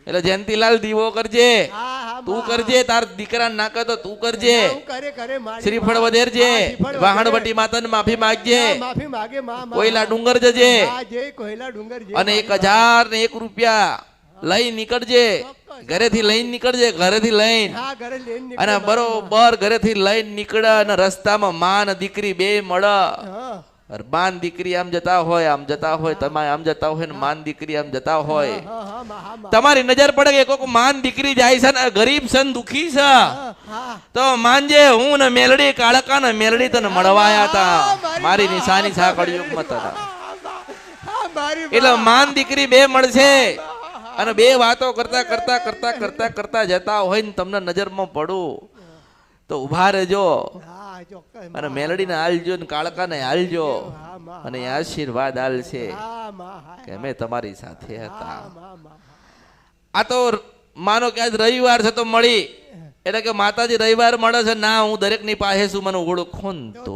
એટલે જયંતીલાલ દીવો કરજે, તું કરજે, તાર દીકરા ના કહે તો તું કરજે, શ્રીફળ વધેરજે, વાહણવટી માતાને માફી માંગજે, કોયલા ડુંગર જજે અને 1001 રૂપિયા લઈ નીકળજે, ઘરેથી લઈને નીકળજે, ઘરેથી લઈને અને બરોબર ઘરેથી લઈને નીકળે અને રસ્તામાં માં દીકરી બે મળે. માન દીકરી આમ જતા હોય, તમે આમ જતા હોય ને માન દીકરી આમ જતા હોય, તમારી નજર પડે કે કોક માન દીકરી જાય છે ને ગરીબ છે ને દુખી છે તો માનજે હું ને મેલડી કાળકા ને મેલડી તને મળવાયા હતા, મારી નિશાની છા કળિયુગમાં હતા. એટલે માન દીકરી બે મળશે અને બે વાતો કરતા કરતા કરતા કરતા કરતા જતા હોય ને તમને નજરમાં પડું તો ઉભા રહેજો અને મેલડીને હાલજો ને કાળકાને હાલજો અને આશીર્વાદ હાલશે કે અમે તમારી સાથે હતા. આ તો માનો કે આજ રવિવાર છે તો મળી, એટલે કે માતાજી રવિવાર મળે છે ના, હું દરેક ની પાસે છું, મને ઓળખો ને તો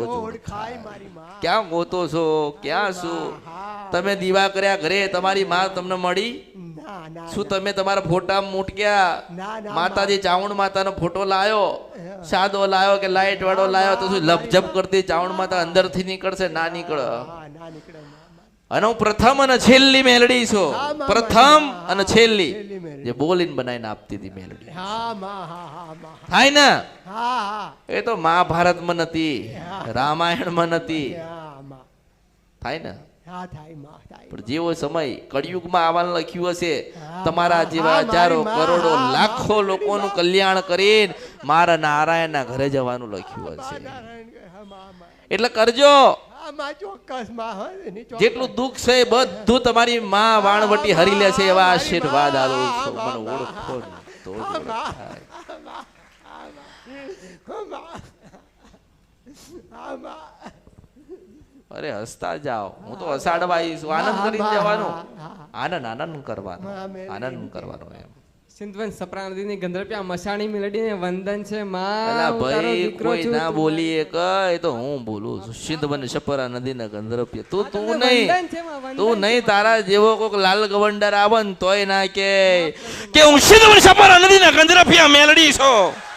ક્યાં ગોતો છો, ક્યાં શું? તમે દીવા કર્યા ઘરે, તમારી માં તમને મળી? શું તમે તમારા ફોટા મૂટક્યા? માતાજી ચાવણ માતાનો ફોટો લાયો, સાદો લાયો કે લાઈટ વાળો લાયો તો શું લપઝપ કરતી ચાવણ માતા અંદર થી નીકળશે? ના નીકળે. અને હું પ્રથમ અને છેલ્લી મેલડી છું, પ્રથમ અને છેલ્લી જે બોલીને બનાવીને આપતી હતી મેલડી. થાય ને? એ તો મહાભારતમાં નથી, રામાયણમાં નથી. થાય ને? પણ જેવો સમય કળિયુગમાં આવવાનું લખ્યું હશે, તમારા જેવા હજારો કરોડો લાખો લોકોનું કલ્યાણ કરીને મારા નારાયણના ઘરે જવાનું લખ્યું હશે. એટલે કરજો, જેટલું દુઃખ છે બધું તમારી માં વાણવટી હરી લે છે એવા આશીર્વાદ આલું છું. મને ઓળખો તો અરે હસતા જાઓ, હું તો હસાડવા આવીશું, આનંદ કરીને જવાનું, આનંદ કરવાનો એમ. સિંધવન સપ્રાનદીની ગંધર્પિયા મસાણી મેલડીને વંદન છે માં. ભાઈ કોઈ ના બોલીએ કે તો હું બોલું છું. સિંધવન સપરા નદીના ગંધર્પિયા તું નહીં તારા જેવો કોક લાલ ગવંડર આવે ને તોય ના કે હું સિંધવન સપરા નદીના ગંધર્પિયા મેલડી છું.